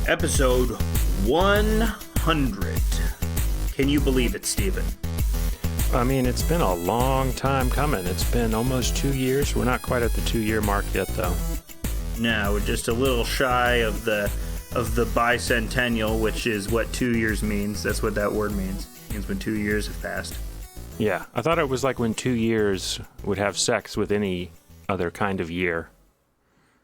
Episode 100. Can you believe it, Steven? I mean, it's been a long time coming. It's been almost 2 years. We're not quite at the 2-year mark yet, though. No, we're just a little shy of the bicentennial, which is what 2 years means. That's what that word means. It means when 2 years have passed. Yeah, I thought it was like when 2 years would have sex with any other kind of year.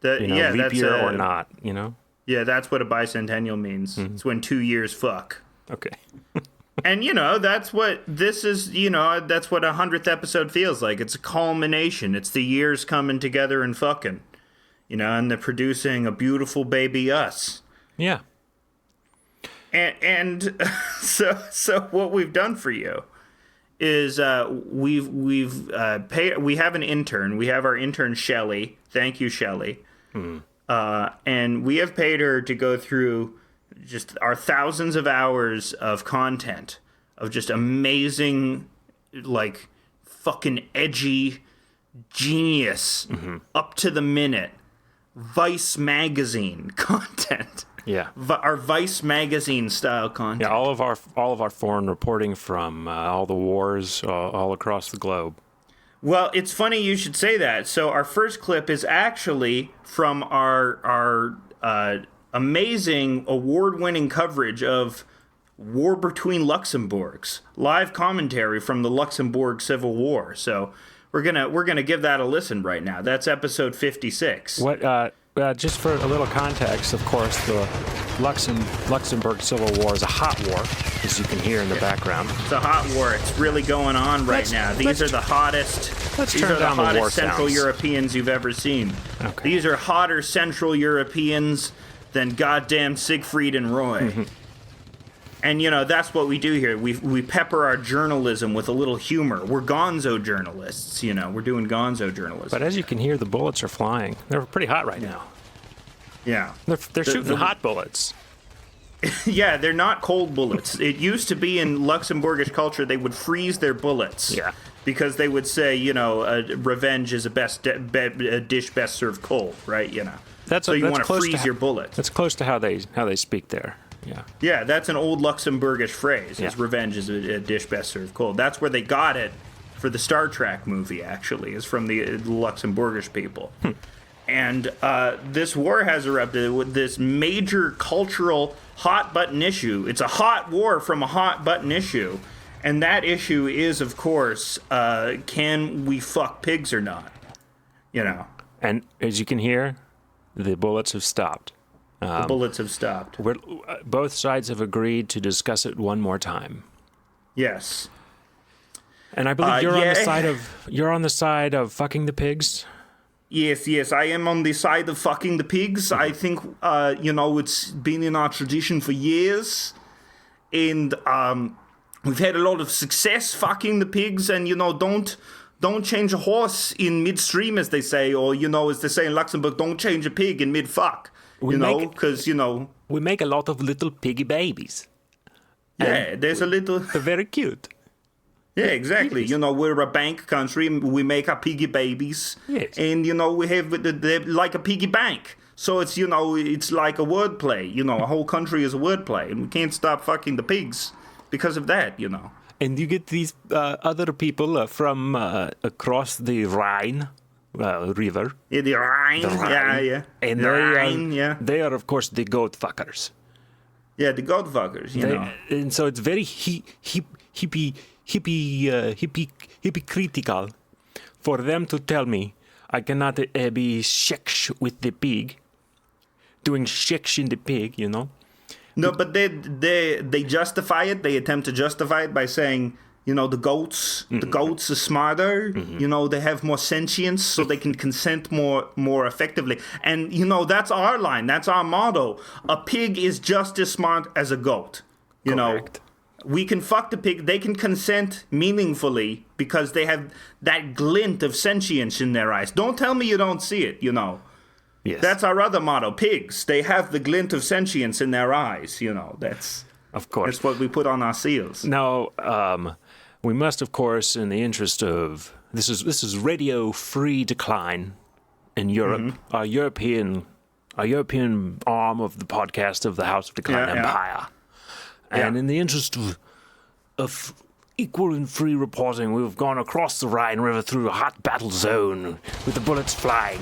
Leap year or not, you know? Yeah, that's what a bicentennial means. Mm-hmm. It's when 2 years fuck. Okay. And, that's what this is, that's what a 100th episode feels like. It's a culmination. It's the years coming together and fucking, and they're producing a beautiful baby us. Yeah. And so what we've done for you is we have an intern. We have our intern, Shelly. Thank you, Shelly. Mm. And we have paid her to go through just our thousands of hours of content of just amazing, like, fucking edgy genius, up to the minute Vice magazine content. Yeah, our Vice magazine style content. Yeah, all of our foreign reporting from all the wars all across the globe. Well, it's funny you should say that. So our first clip is actually from our amazing award-winning coverage of War Between Luxembourgs, live commentary from the Luxembourg Civil War. So we're gonna give that a listen right now. That's episode 56. What? Just for a little context, of course, the Luxembourg Civil War is a hot war, as you can hear in the background. It's a hot war. It's really going on right now. These are the hottest. These are the hottest Central Europeans you've ever seen. Okay. These are hotter Central Europeans than goddamn Siegfried and Roy. Mm-hmm. And, that's what we do here. We pepper our journalism with a little humor. We're gonzo journalists, We're doing gonzo journalism. But as you can hear, the bullets are flying. They're pretty hot right now. Yeah. They're shooting hot bullets. Yeah, they're not cold bullets. It used to be in Luxembourgish culture, they would freeze their bullets. Yeah. Because they would say, revenge is a dish best served cold, right? So you want to freeze your bullets. That's close to how they speak there. Yeah. Yeah, that's an old Luxembourgish phrase. Yeah. Revenge is a dish best served cold. That's where they got it for the Star Trek movie, actually, is from the Luxembourgish people. And this war has erupted with this major cultural hot button issue. It's a hot war from a hot button issue. And that issue is, of course, can we fuck pigs or not? And as you can hear, the bullets have stopped. The bullets have stopped. Both sides have agreed to discuss it one more time. Yes. And I believe you're on the side of fucking the pigs. Yes, I am on the side of fucking the pigs. I think it's been in our tradition for years, and we've had a lot of success fucking the pigs. And don't change a horse in midstream, as they say, or as they say in Luxembourg, don't change a pig in mid fuck. Because, we make a lot of little piggy babies. Yeah, there's a little... They're very cute. Yeah, exactly. We're a bank country. We make our piggy babies. Yes. And, we have... They're like a piggy bank. So it's, it's like a wordplay. A whole country is a wordplay. And we can't stop fucking the pigs because of that, And you get these other people from across the Rhine... river. Yeah, the Rhine. Yeah. And they are, of course, the goat fuckers. Yeah, the goat fuckers, And so it's very hippie critical for them to tell me I cannot be sex with the pig, doing sex in the pig, No, but they justify it. They attempt to justify it by saying... the goats are smarter, they have more sentience, so they can consent more effectively. And, that's our line. That's our motto. A pig is just as smart as a goat. Correct. We can fuck the pig. They can consent meaningfully because they have that glint of sentience in their eyes. Don't tell me you don't see it, Yes. That's our other motto. Pigs, they have the glint of sentience in their eyes, That's... Of course. That's what we put on our seals. Now, we must, of course, in the interest of this is radio free decline in Europe. Our European a European arm of the podcast of the House of Decline Empire. And in the interest of equal and free reporting, we've gone across the Rhine River through a hot battle zone with the bullets flying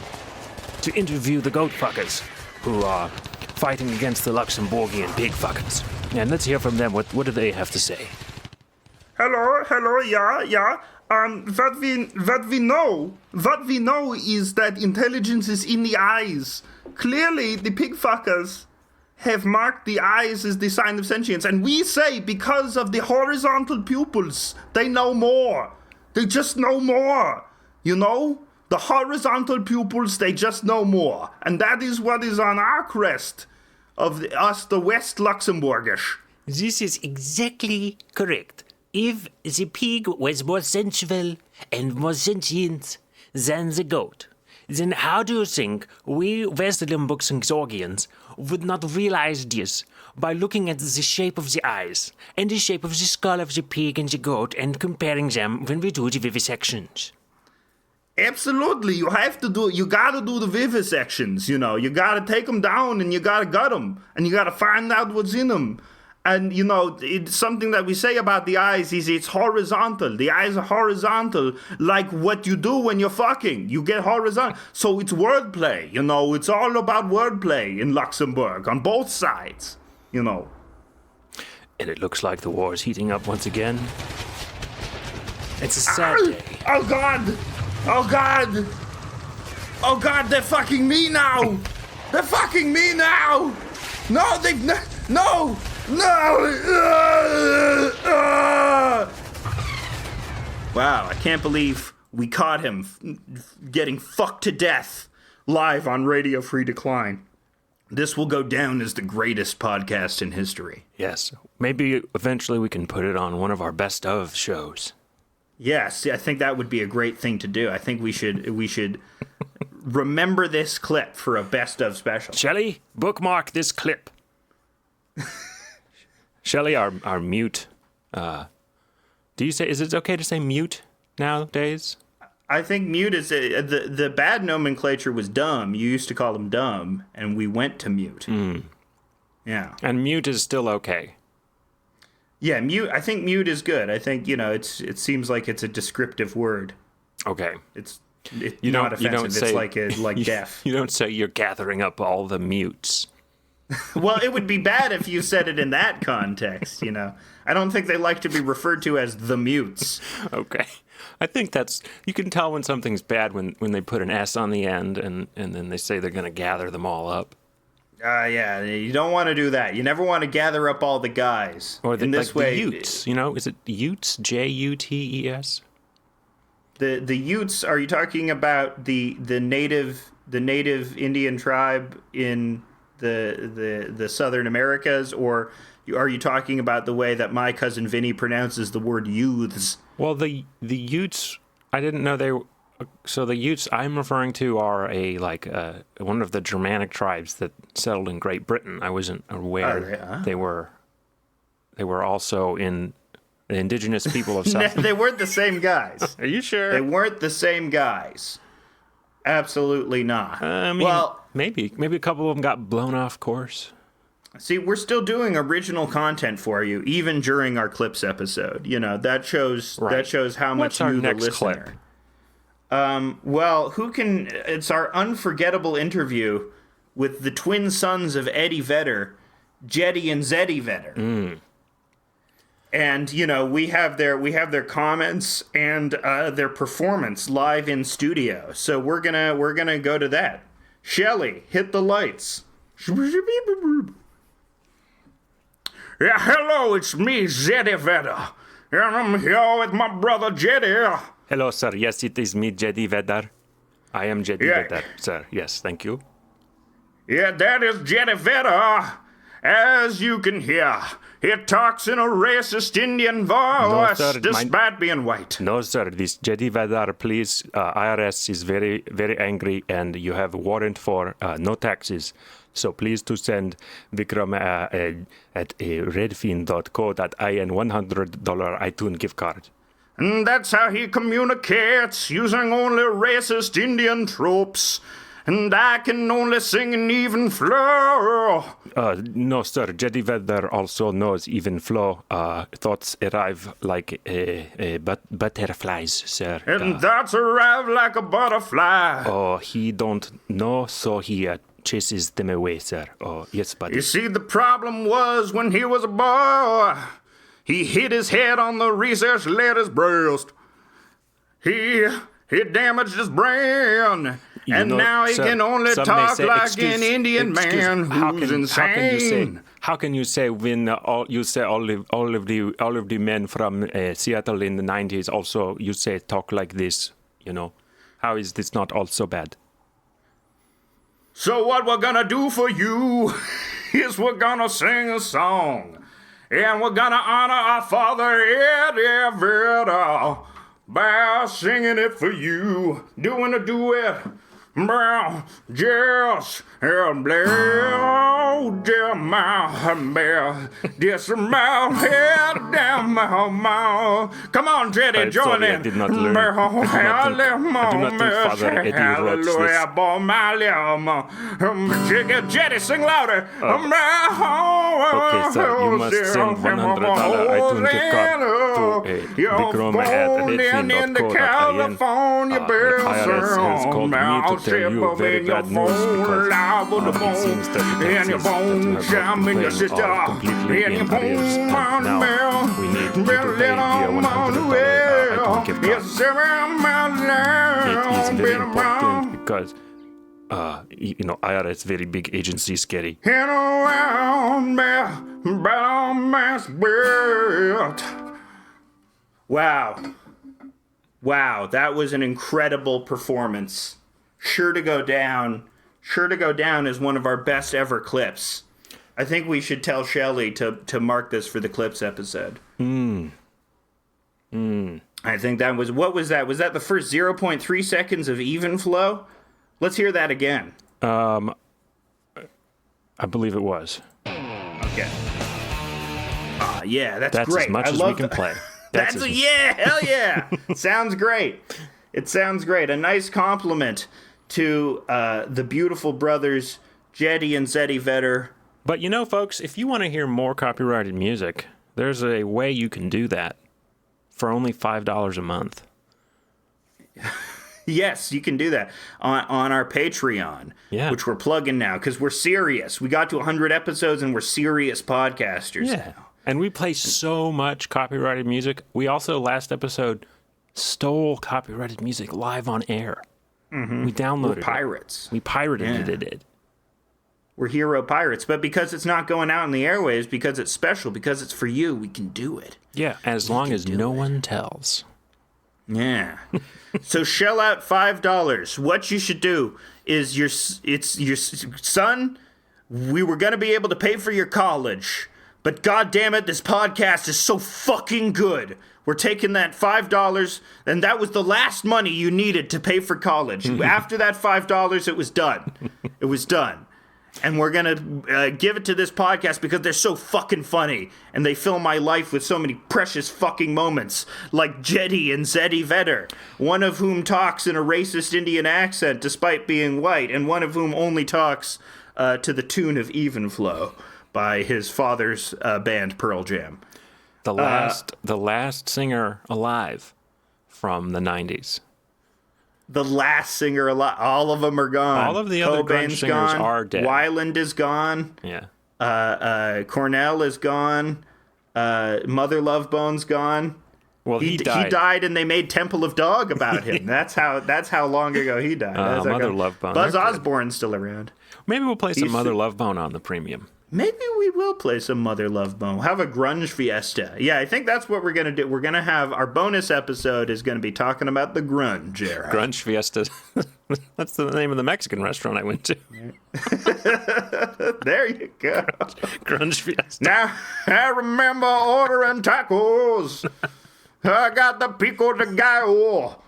to interview the goat fuckers who are fighting against the Luxembourgian pig fuckers. And let's hear from them. What do they have to say? Hello, yeah. What we know is that intelligence is in the eyes. Clearly, the pig fuckers have marked the eyes as the sign of sentience, and we say because of the horizontal pupils, they know more. They just know more. You know, the horizontal pupils, they just know more, and that is what is on our crest of us, the West Luxembourgish. This is exactly correct. If the pig was more sensual and more sentient than the goat, then how do you think we West Luxembourgians would not realize this by looking at the shape of the eyes and the shape of the skull of the pig and the goat and comparing them when we do the vivisections? Absolutely, you gotta do the vivisections, you know. You gotta take them down and you gotta gut them and you gotta find out what's in them. And, you know, it's something that we say about the eyes is it's horizontal. The eyes are horizontal, like what you do when you're fucking. You get horizontal. So it's wordplay, you know. It's all about wordplay in Luxembourg on both sides, you know. And it looks like the war is heating up once again. It's a sad day. Oh, God. Oh, God. Oh, God, they're fucking me now. They're fucking me now. No, they've... No. Wow, I can't believe we caught him getting fucked to death live on Radio Free Decline. This will go down as the greatest podcast in history. Yes, maybe eventually we can put it on one of our best of shows. Yes, I think that would be a great thing to do. I think we should remember this clip for a best of special. Shelley, bookmark this clip. Shelley, our mute. Do you say? Is it okay to say mute nowadays? I think mute is the bad nomenclature was dumb. You used to call them dumb, and we went to mute. Yeah, and mute is still okay. Yeah, mute. I think mute is good. I think it seems like it's a descriptive word. Okay, it's not offensive. It's like deaf. You don't say you're gathering up all the mutes. Well, it would be bad if you said it in that context, you know. I don't think they like to be referred to as the mutes. Okay. I think you can tell when something's bad when they put an S on the end and then they say they're going to gather them all up. Yeah, you don't want to do that. You never want to gather up all the guys. Or in this way, the Utes, you know? Is it Utes? J-U-T-E-S? The Utes, are you talking about the native Indian tribe in the Southern Americas, or are you talking about the way that my cousin Vinny pronounces the word youths? Well, the Utes, I didn't know they were. So the Utes I'm referring to are one of the Germanic tribes that settled in Great Britain. I wasn't aware they were also in the indigenous people of South. They weren't the same guys. Are you sure? They weren't the same guys. Absolutely not. Well, maybe a couple of them got blown off course. See, we're still doing original content for you, even during our clips episode. You know, that shows how much you, the listener. Well, it's our unforgettable interview with the twin sons of Eddie Vedder, Jeddy and Zeddy Vedder. And, you know, we have their comments and their performance live in studio. So we're gonna go to that. Shelley, hit the lights. Yeah, hello, it's me, Zeddy Vedder. And I'm here with my brother Jeddy. Hello, sir. Yes, it is me, Jeddy Vedder. I am Jeddy Vedder, sir. Yes, thank you. Yeah, that is Jeddy Vedder. As you can hear, he talks in a racist Indian voice, despite being white. No, sir. This Jeddy Vedder, please, IRS is very, very angry, and you have a warrant for no taxes. So please to send Vikram at redfin.co.in $100 iTunes gift card. And that's how he communicates, using only racist Indian tropes. and I can only sing an even flow. No, sir. Jeddy Vedder also knows even flow. Thoughts arrive like butterflies, sir. And thoughts arrive like a butterfly. Oh, he don't know, so he chases them away, sir. Oh, yes, buddy. You see, the problem was when he was a boy, he hit his head on the research letter's breast. He damaged his brain. And now he can only talk like an Indian man who's insane. How can you say when all of the men from Seattle in the 90s also you say talk like this? You know, how is this not also bad? So what we're gonna do for you is we're gonna sing a song, and we're gonna honor our father Eddie Vedder by singing it for you, doing a duet. Brown, just blow down my bell, just my head down my mouth. Come on, Jeddy, join in. I did not learn. I do not think Father Eddie wrote this. Jeddy, sing louder. Okay, sir, you must send $100 iTunes gift card to Big Roma at redfin.co.in. IRS has called me to tell you very bad news because it seems that the taxes that you have not been paying are completely in arrears. And now we need you to pay via $100 iTunes gift card. It is very important because IRS is very big agency, scary. Wow, that was an incredible performance. Sure to go down as one of our best ever clips. I think we should tell Shelley to mark this for the clips episode. I think that was, what was that? Was that the first 0.3 seconds of even flow? Let's hear that again. I believe it was. Okay. Yeah, that's great. That's as much as we can play. Yeah, hell yeah. Sounds great. It sounds great. A nice compliment to the beautiful brothers, Jeddy and Zeddy Vedder. But you know, folks, if you want to hear more copyrighted music, there's a way you can do that for only $5 a month. Yes, you can do that on our Patreon, which we're plugging now because we're serious. We got to 100 episodes and we're serious podcasters now. And we play so much copyrighted music. We also, last episode, stole copyrighted music live on air. Mm-hmm. We downloaded We're pirates. it. We pirated it. We're hero pirates. But because it's not going out in the airwaves, because it's special, because it's for you, we can do it. Yeah, as long as no one tells. Yeah. So shell out $5. What you should do is your son, we were going to be able to pay for your college. But God damn it, this podcast is so fucking good. We're taking that $5, and that was the last money you needed to pay for college. After that $5, it was done. It was done. And we're going to give it to this podcast because they're so fucking funny. And they fill my life with so many precious fucking moments. Like Jeddy and Zeddy Vedder. One of whom talks in a racist Indian accent despite being white. And one of whom only talks to the tune of Even Flow by his father's band Pearl Jam. The last singer alive from the 90s. The last singer alive. All of them are gone. All of the other grunge singers are dead. Weiland is gone. Yeah. Cornell is gone. Mother Love Bone's gone. Well, he died. He died, and they made Temple of Dog about him. That's how long ago he died. Mother Love Bone. Buzz Osborne's still around. Maybe we'll play some Mother Love Bone on the premium. Maybe we will play some Mother Love Bone. Have a grunge fiesta. Yeah, I think that's what we're going to do. We're going to have our bonus episode is going to be talking about the grunge era. Grunge fiesta. That's the name of the Mexican restaurant I went to. There you go. Grunge fiesta. Now, I remember ordering tacos. I got the pico de gallo.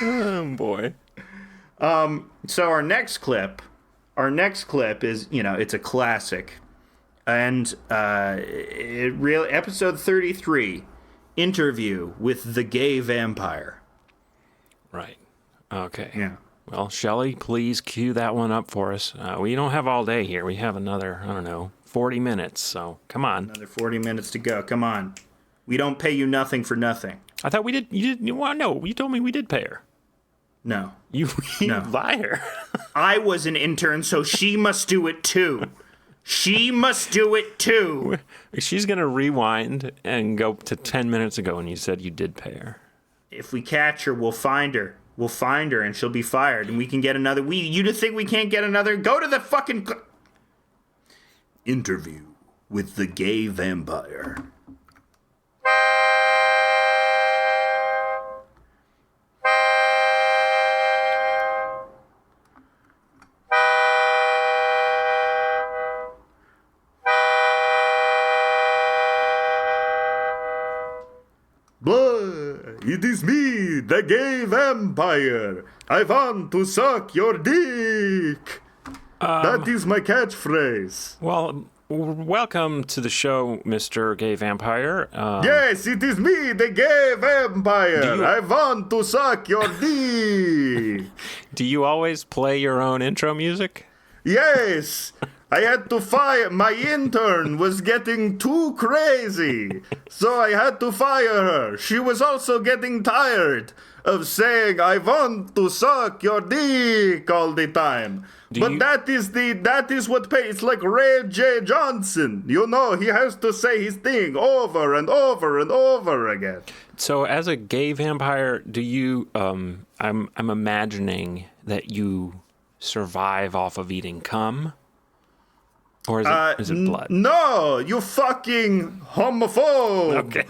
Oh, boy. So our next clip is, it's a classic. And episode 33, interview with the gay vampire. Right. Okay. Yeah. Well, Shelley, please cue that one up for us. We don't have all day here. We have another, 40 minutes. So come on. Another 40 minutes to go. Come on. We don't pay you nothing for nothing. I thought we did. You didn't. Well, no, you told me we did pay her. No. You No. liar. I was an intern, so she must do it too. She must do it too. She's going to rewind and go to 10 minutes ago when you said you did pay her. If we catch her, we'll find her. We'll find her and she'll be fired and we can get another. You just think we can't get another? Go to the fucking interview with the gay vampire. It is me, the gay vampire. I want to suck your dick. That is my catchphrase. Well, welcome to the show, Mr. Gay Vampire. Yes, it is me, the gay vampire. I want to suck your dick. Do you always play your own intro music? Yes. I had to fire. My intern was getting too crazy, so I had to fire her. She was also getting tired of saying, I want to suck your dick all the time. That is what pays. It's like Ray J. Johnson. You know, he has to say his thing over and over and over again. So as a gay vampire, do you, I'm imagining that you survive off of eating cum? Or is it blood? No, you fucking homophobe. Okay.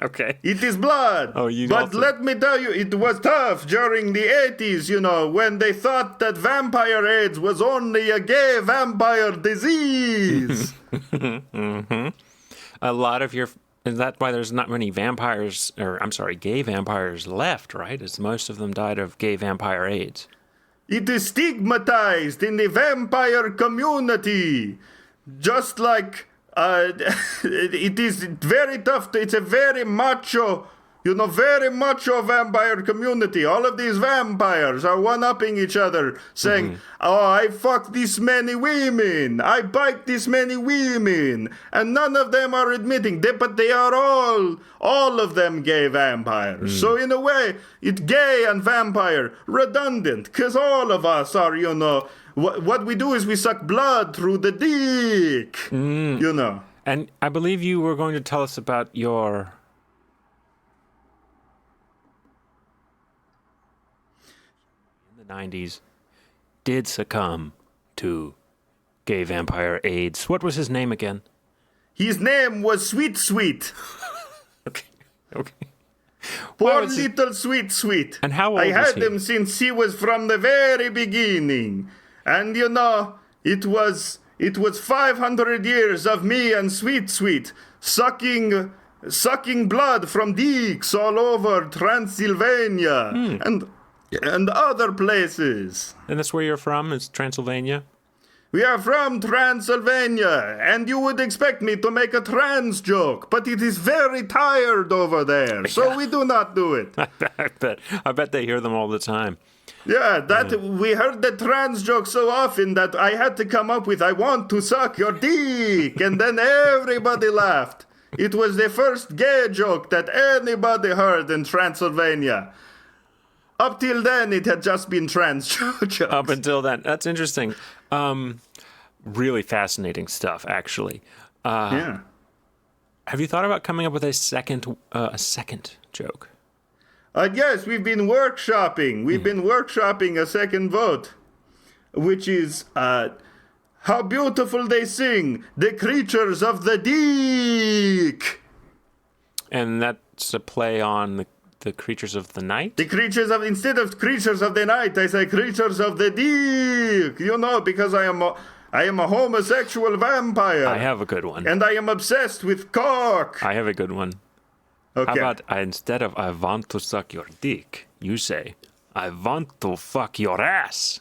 Okay. It is blood. Oh, But let me tell you, it was tough during the 80s, you know, when they thought that vampire AIDS was only a gay vampire disease. Mm-hmm. A lot of your... Is that why there's not many vampires, or I'm sorry, gay vampires left, right? As most of them died of gay vampire AIDS. It is stigmatized in the vampire community. Just like it is very tough. It's a very macho, very macho vampire community. All of these vampires are one-upping each other, saying, oh, I fuck this many women. I bite this many women. And none of them are admitting, but they are all of them gay vampires. So in a way, it's gay and vampire, redundant, because all of us are, what we do is we suck blood through the dick, And I believe you were going to tell us about your... in the 90s, did succumb to gay vampire AIDS. What was his name again? His name was Sweet Sweet. Okay. Poor little Sweet. And how old I had was he? him since he was from the very beginning. And it was 500 years of me and Sweet sucking blood from dicks all over Transylvania and other places. And that's where you're from, is Transylvania? We are from Transylvania, and you would expect me to make a trans joke, but it is very tired over there, so we do not do it. I bet they hear them all the time. Yeah, we heard the trans joke so often that I had to come up with, I want to suck your dick, and then everybody laughed. It was the first gay joke that anybody heard in Transylvania. Up till then, it had just been trans jokes. Up until then. That's interesting. Really fascinating stuff, actually. Yeah. Have you thought about coming up with a second joke? Yes, we've been workshopping. We've been workshopping a second vote, which is, how beautiful they sing, the creatures of the dick. And that's a play on the creatures of the night? The creatures of, instead of creatures of the night, I say creatures of the dick. Because I am a homosexual vampire. I have a good one. And I am obsessed with cock. I have a good one. Okay. How about instead of I want to suck your dick, you say, I want to fuck your ass.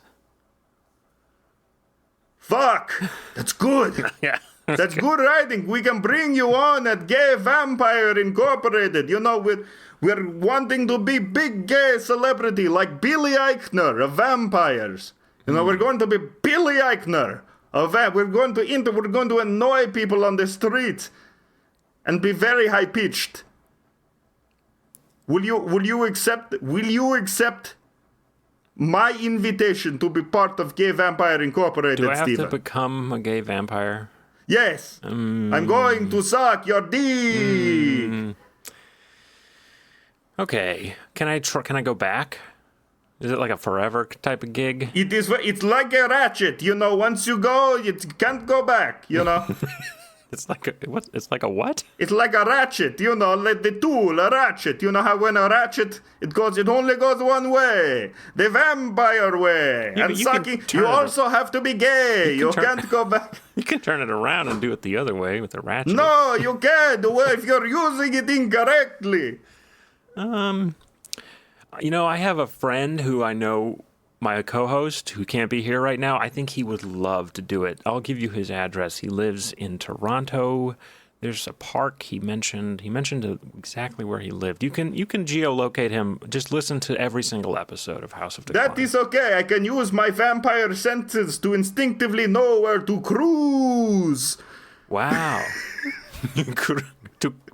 Fuck. That's good. Yeah. That's good writing. We can bring you on at Gay Vampire Incorporated. You know, we're wanting to be big gay celebrity like Billy Eichner of vampires. You know, we're going to be Billy Eichner of we're going to annoy people on the street and be very high pitched. Will you accept my invitation to be part of Gay Vampire Incorporated, Do I have Steven? to become a gay vampire? Yes. I'm going to suck your D. Okay. Can I go back? Is it like a forever type of gig? It's like a ratchet, you know. Once you go, you can't go back, you know. It's like a what? It's like a what? It's like a ratchet, you know, like the tool, a ratchet. You know how when a ratchet, it only goes one way, the vampire way. Yeah, and you sucking, can turn you it also have to be gay. You can't go back. You can turn it around and do it the other way with a ratchet. No, you can't. If you're using it incorrectly. You know, I have a friend who I know, my co-host, who can't be here right now. I think he would love to do it. I'll give you his address. He lives in Toronto. There's a park he mentioned. He mentioned exactly where he lived. You can geolocate him. Just listen to every single episode of House of Decline. That is okay. I can use my vampire senses to instinctively know where to cruise. Wow.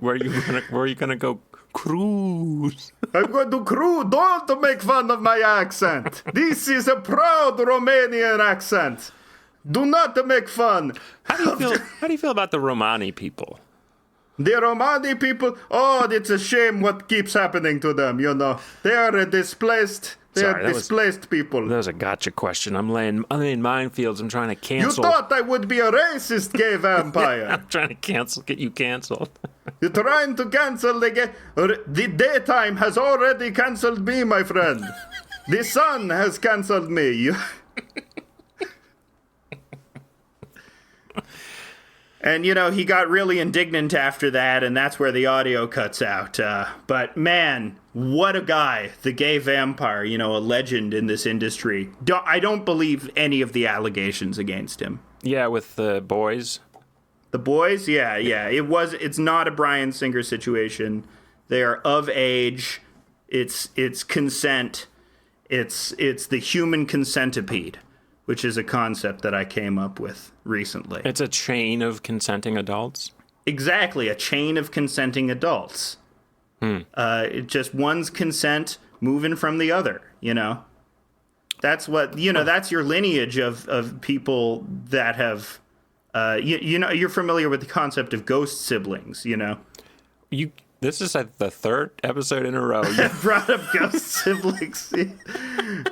Where are you gonna go cruise? I'm going to cruise. Don't make fun of my accent. This is a proud Romanian accent. Do not make fun. How do you feel about the Romani people? The Romani people, it's a shame what keeps happening to them, you know. They are displaced. Displaced people. That was a gotcha question. I'm laying minefields. I'm trying to cancel. You thought I would be a racist gay vampire. I'm trying to get you canceled. You're trying to cancel the daytime has already canceled me, my friend. The sun has canceled me. And, you know, he got really indignant after that, and that's where the audio cuts out. But, man, what a guy, the gay vampire, you know, a legend in this industry. I don't believe any of the allegations against him. Yeah, with the boys. The boys? Yeah. It's not a Bryan Singer situation. They are of age. It's consent. It's the human centipede, which is a concept that I came up with recently. It's a chain of consenting adults? Exactly, a chain of consenting adults. Just one's consent moving from the other, you know? That's what, you know, that's your lineage of people that have, you know, you're familiar with the concept of ghost siblings, you know? This is like the third episode in a row. You brought up ghost siblings.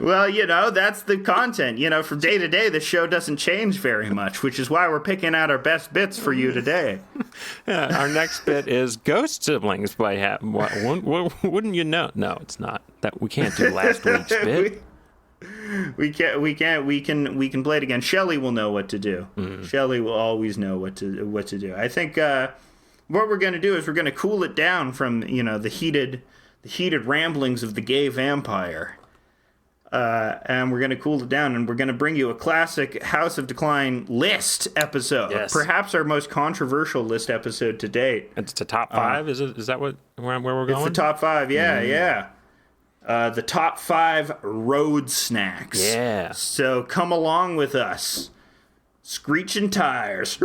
Well, you know, that's the content. You know, from day to day, the show doesn't change very much, which is why we're picking out our best bits for you today. Yeah, our next bit is ghost siblings by wouldn't you know? No, it's not. That we can't do last week's bit. We can play it again. Shelley will know what to do. Shelley will always know what to do. I think what we're going to do is we're going to cool it down from, you know, the heated ramblings of the gay vampire. And we're going to cool it down, and we're going to bring you a classic House of Decline list episode. Yes. Perhaps our most controversial list episode to date. It's the top five? Is that where we're going? It's the top five, yeah. The top 5 road snacks. Yeah. So come along with us. Screeching tires.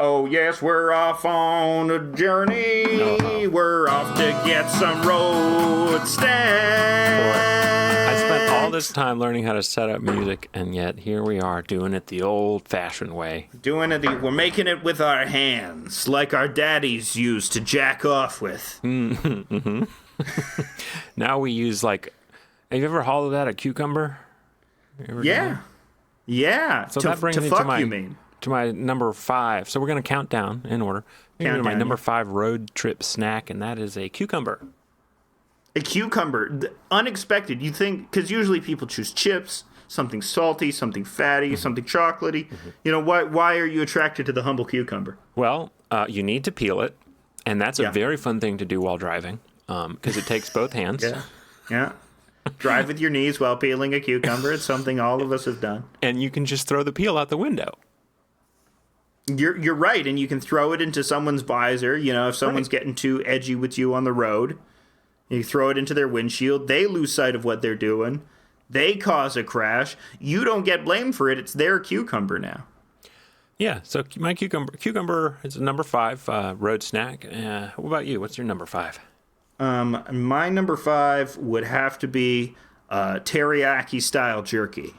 Oh, yes, we're off on a journey. We're off to get some road snacks. I spent all this time learning how to set up music, and yet here we are doing it the old-fashioned way. We're making it with our hands, like our daddies used to jack off with. Mm-hmm. Now we use, like, have you ever hollowed out a cucumber? Yeah. So that brings me to my number 5. So we're going to count down in order. My number 5 road trip snack, and that is a cucumber. A cucumber. Unexpected. You think, because usually people choose chips, something salty, something fatty, something chocolatey. You know, why are you attracted to the humble cucumber? Well, you need to peel it, and that's a very fun thing to do while driving, because it takes both hands. Yeah. Drive with your knees while peeling a cucumber. It's something all of us have done. And you can just throw the peel out the window. You're right, and you can throw it into someone's visor. You know, if someone's getting too edgy with you on the road, you throw it into their windshield. They lose sight of what they're doing. They cause a crash. You don't get blamed for it. It's their cucumber now. Yeah, so my cucumber is number 5 road snack. What about you? What's your number 5? My number 5 would have to be teriyaki style jerky.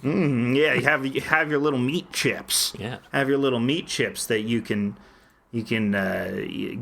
Yeah, you have your little meat chips. Yeah, have your little meat chips that you can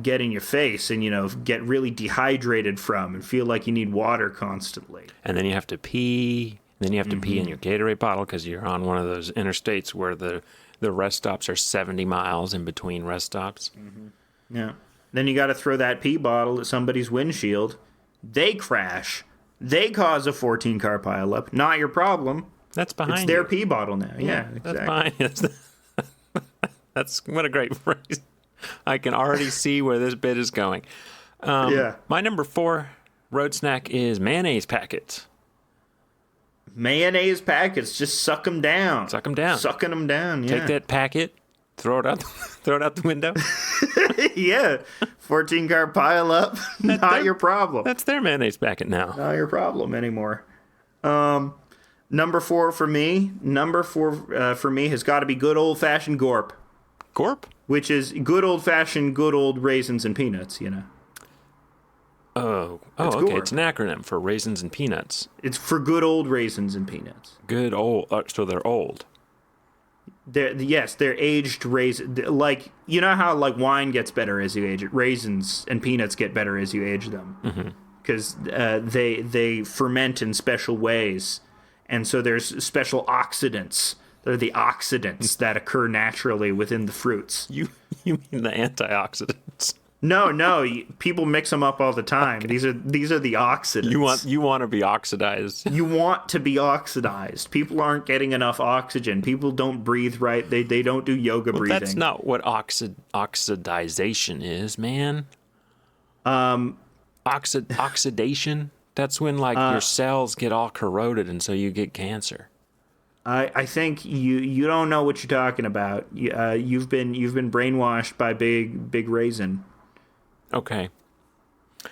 get in your face and get really dehydrated from and feel like you need water constantly. And then you have to pee. Then you have to pee in your Gatorade bottle because you're on one of those interstates where the rest stops are 70 miles in between rest stops. Mm-hmm. Yeah. Then you got to throw that pee bottle at somebody's windshield. They crash. They cause a 14-car pileup. Not your problem. That's behind you. It's their pee bottle now. Yeah, exactly. That's behind you. That's what a great phrase. I can already see where this bit is going. My number 4 road snack is mayonnaise packets. Mayonnaise packets, just suck them down. Suck them down. Sucking them down, yeah. Take that packet, throw it out the window. Yeah. 14-car pile up. Not your problem. That's their mayonnaise packet now. Not your problem anymore. Number 4 for me. Number 4 for me has got to be good old-fashioned gorp. Gorp? Which is good old-fashioned, good old raisins and peanuts, Oh, okay. Gorp. It's an acronym for raisins and peanuts. It's for good old raisins and peanuts. Good old. So they're old. They're aged raisins. Like, you know how like wine gets better as you age it. Raisins and peanuts get better as you age them because they ferment in special ways, and so there's special oxidants. They're the oxidants that occur naturally within the fruits. You mean the antioxidants? No, people mix them up all the time. Okay. These are the oxidants. You want to be oxidized. You want to be oxidized. People aren't getting enough oxygen. People don't breathe right. They don't do yoga breathing. That's not what oxidization is, man. Oxidation. That's when your cells get all corroded and so you get cancer. I think you don't know what you're talking about. You've been brainwashed by big raisin. Okay.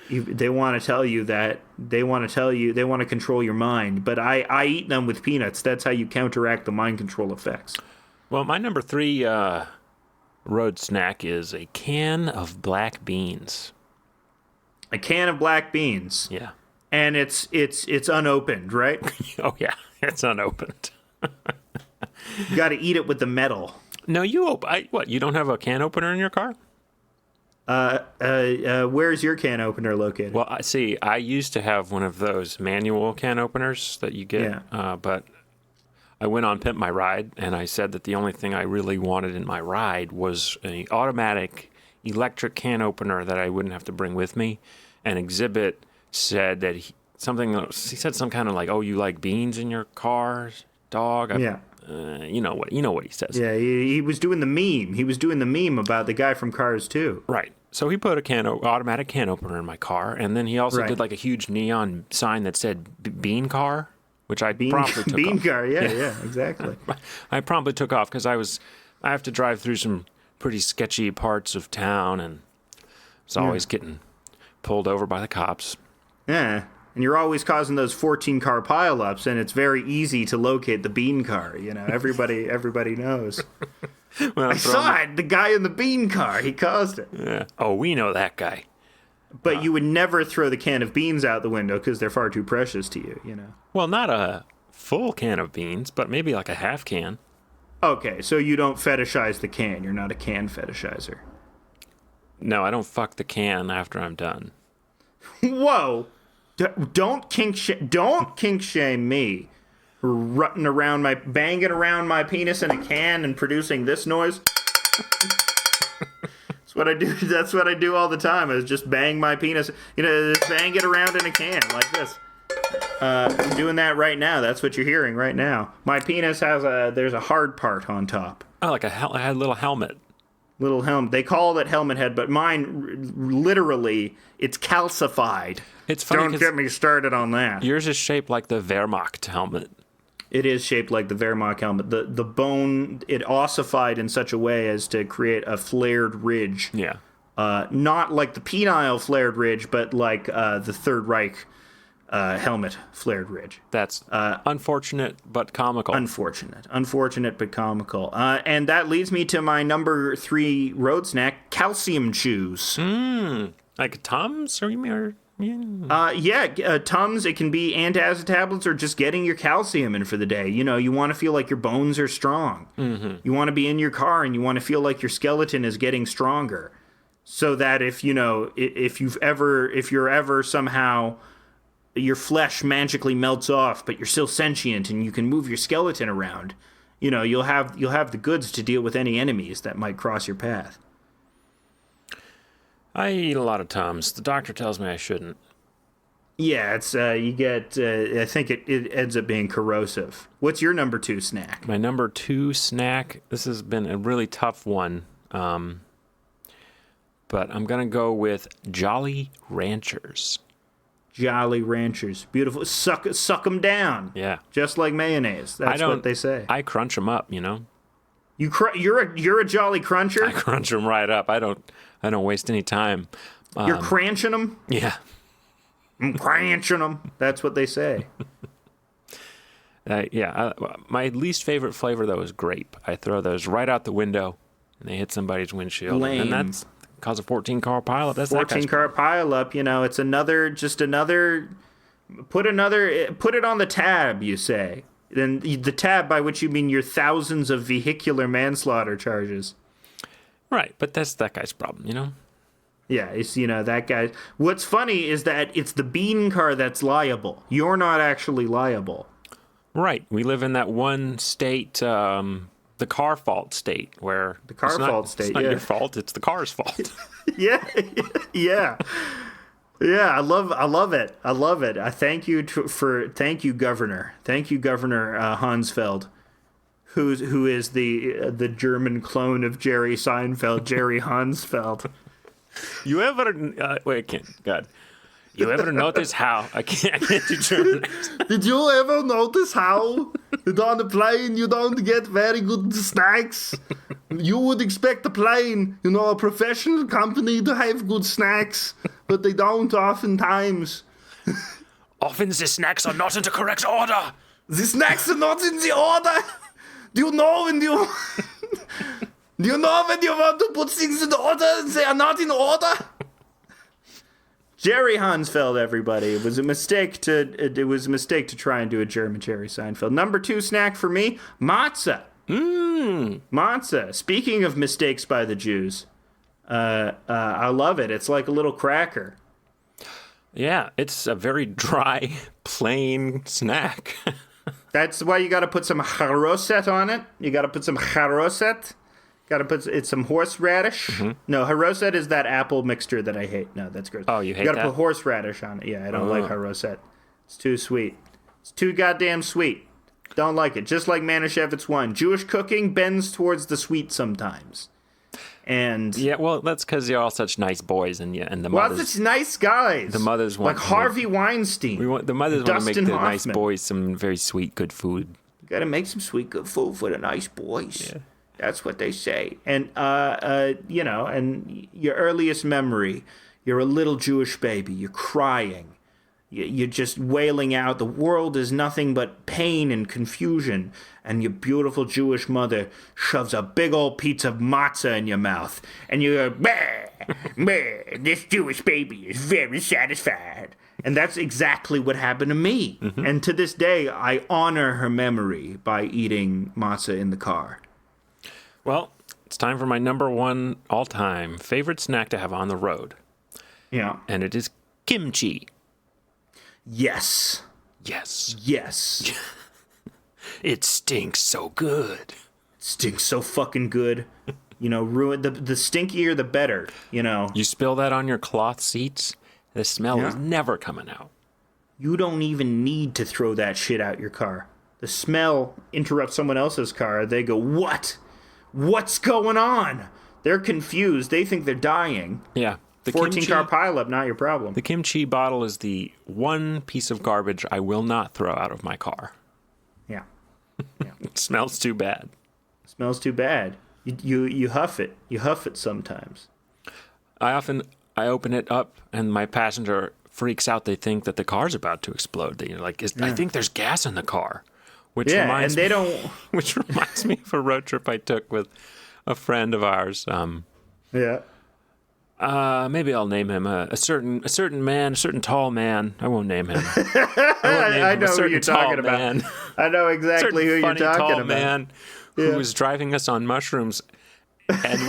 They want to tell you that they want to control your mind, but I eat them with peanuts. That's how you counteract the mind control effects. Well, my number 3 road snack is a can of black beans. A can of black beans. Yeah. And it's unopened, right? Oh yeah, it's unopened. You got to eat it with the metal. No, what? You don't have a can opener in your car? Where's your can opener located? Well, I used to have one of those manual can openers that you get, but I went on Pimp My Ride, and I said that the only thing I really wanted in my ride was an automatic electric can opener that I wouldn't have to bring with me. And Exhibit said that he said some kind of like, "Oh, you like beans in your car, dog?" You know what he says. Yeah, he was doing the meme. He was doing the meme about the guy from Cars 2. Right. So he put a automatic can opener in my car, and then he also did like a huge neon sign that said "Bean Car," which I promptly took Bean off. Car, yeah, exactly. I promptly took off because I have to drive through some pretty sketchy parts of town, and was always getting pulled over by the cops. Yeah. And you're always causing those 14-car pileups, and it's very easy to locate the bean car. Everybody knows. Well, I saw it. The guy in the bean car. He caused it. Yeah. Oh, we know that guy. But you would never throw the can of beans out the window because they're far too precious to you. Well, not a full can of beans, but maybe like a half can. Okay, so you don't fetishize the can. You're not a can fetishizer. No, I don't fuck the can after I'm done. Whoa. Don't kink shame me, banging around my penis in a can and producing this noise. That's what I do. That's what I do all the time. Is just bang my penis. Just bang it around in a can like this. I'm doing that right now. That's what you're hearing right now. My penis there's a hard part on top. Oh, like a little helmet. Little helmet. They call it helmet head, but mine, literally, it's calcified. It's funny. Don't get me started on that. Yours is shaped like the Wehrmacht helmet. It is shaped like the Wehrmacht helmet. The bone, it ossified in such a way as to create a flared ridge. Yeah. Not like the penile flared ridge, but like the Third Reich helmet flared ridge. That's unfortunate but comical. Unfortunate but comical. And that leads me to my number 3 road snack, calcium chews. Like Tums or Tums. It can be antacid tablets or just getting your calcium in for the day. You know, you want to feel like your bones are strong. Mm-hmm. You want to be in your car and you want to feel like your skeleton is getting stronger, so that if you're ever somehow your flesh magically melts off, but you're still sentient and you can move your skeleton around, you know, you'll have the goods to deal with any enemies that might cross your path. I eat a lot of Tums. The doctor tells me I shouldn't. Yeah, it's you get. I think it ends up being corrosive. What's your number 2 snack? My number 2 snack. This has been a really tough one, but I'm gonna go with Jolly Ranchers. Jolly Ranchers, beautiful. Suck them down. Yeah, just like mayonnaise. That's what they say. I crunch them up. You know. You're a Jolly Cruncher. I crunch them right up. I don't waste any time. You're cranching them. Yeah. I'm cranching them. That's what they say. My least favorite flavor, though, is grape. I throw those right out the window, and they hit somebody's windshield. Lame. And that's cause a 14-car pileup. That's 14-car pileup. You know, it's another. Put it on the tab, you say. Then the tab, by which you mean your thousands of vehicular manslaughter charges. Right, but that's that guy's problem, you know? Yeah, it's, that guy. What's funny is that it's the bean car that's liable. You're not actually liable. Right. We live in that one state, the car fault state, where it's not your fault, it's the car's fault. Yeah. Yeah, I love it. I thank you, Governor. Thank you, Governor Hansfeld, who is the German clone of Jerry Seinfeld, Jerry Hansfeld. You ever You ever notice how I can't do German? Did you ever notice how on the plane you don't get very good snacks? You would expect a plane, a professional company to have good snacks, but they don't oftentimes. Often the snacks are not in the correct order. The snacks are not in the order. Do you know when you want to put things in order and they are not in order? Jerry Hansfeld, everybody. It was a mistake to try and do a German Jerry Seinfeld. Number 2 snack for me, matzah. Matzah. Speaking of mistakes by the Jews, I love it. It's like a little cracker. Yeah, it's a very dry, plain snack. That's why you got to put some haroset on it. You got to put some haroset. Got to put some horseradish. Mm-hmm. No, haroset is that apple mixture that I hate. No, that's gross. Oh, you hate that? You got to put horseradish on it. Yeah, I don't like haroset. It's too sweet. It's too goddamn sweet. Don't like it. Just like Manischewitz 1. Jewish cooking bends towards the sweet sometimes. And yeah, well, that's because you're all such nice boys, and the mothers. Well, such nice guys. The mothers want like Harvey Weinstein. The mothers want to make the nice boys some very sweet, good food. You got to make some sweet, good food for the nice boys. Yeah. That's what they say. And, and your earliest memory, you're a little Jewish baby. You're crying. You're just wailing out. The world is nothing but pain and confusion. And your beautiful Jewish mother shoves a big old piece of matzah in your mouth. And you go, bah, bah, this Jewish baby is very satisfied. And that's exactly what happened to me. Mm-hmm. And to this day, I honor her memory by eating matzah in the car. Well, it's time for my number 1 all-time favorite snack to have on the road. Yeah. And it is kimchi. Yes. It stinks so good. It stinks so fucking good. Ruin the stinkier the better, You spill that on your cloth seats, the smell is never coming out. You don't even need to throw that shit out your car. The smell interrupts someone else's car. They go, "What? What's going on? They're confused. They think they're dying. Yeah. The 14-car pileup, not your problem. The kimchi bottle is the one piece of garbage I will not throw out of my car. Yeah. It smells too bad. Smells too bad. You huff it. You huff it sometimes. I open it up and my passenger freaks out. They think that the car's about to explode. They're like, I think there's gas in the car. Which reminds me of a road trip I took with a friend of ours. Maybe I'll name him a certain man, a certain tall man. I won't name him. I know who you're talking about. I know exactly who you're talking about. Man who was driving us on mushrooms, and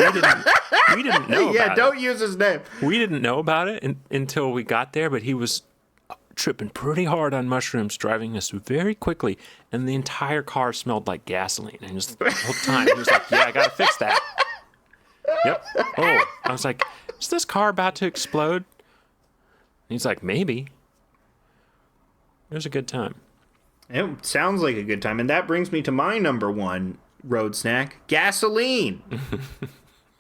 we didn't know. Yeah, don't use his name. We didn't know about it until we got there, but he was tripping pretty hard on mushrooms, driving us very quickly, and the entire car smelled like gasoline. And just the whole time he was like, "Yeah, I gotta fix that." Yep. Oh, I was like, is this car about to explode? And he's like, maybe. It was a good time. It sounds like a good time. And that brings me to my number one road snack, gasoline.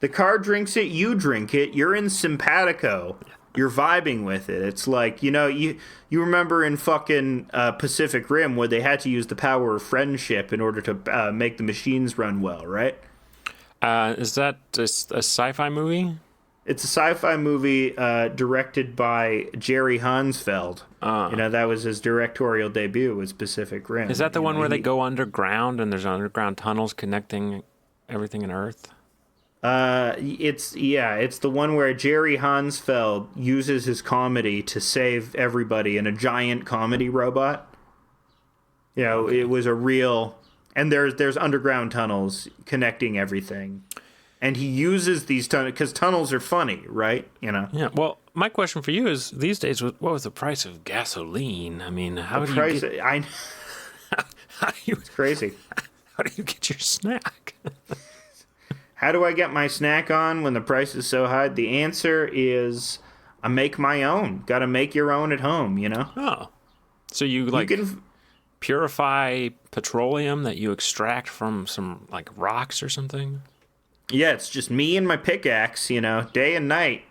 The car drinks it, you drink it, you're in simpatico. You're vibing with it. It's like, you remember in fucking Pacific Rim where they had to use the power of friendship in order to make the machines run well, right? Is that a sci-fi movie? It's a sci-fi movie directed by Jerry Hansfeld. That was his directorial debut, was Pacific Rim. Is that the one where they go underground and there's underground tunnels connecting everything in Earth? It's the one where Jerry Hansfeld uses his comedy to save everybody in a giant comedy robot. It was a real... And there's underground tunnels connecting everything. And he uses these tunnels, because tunnels are funny, right? Yeah, well, my question for you is, these days, what was the price of gasoline? I mean, it's crazy. How do you get your snack? How do I get my snack on when the price is so high? The answer is I make my own. Got to make your own at home, Oh. So you purify petroleum that you extract from some rocks or something? Yeah, it's just me and my pickaxe, day and night,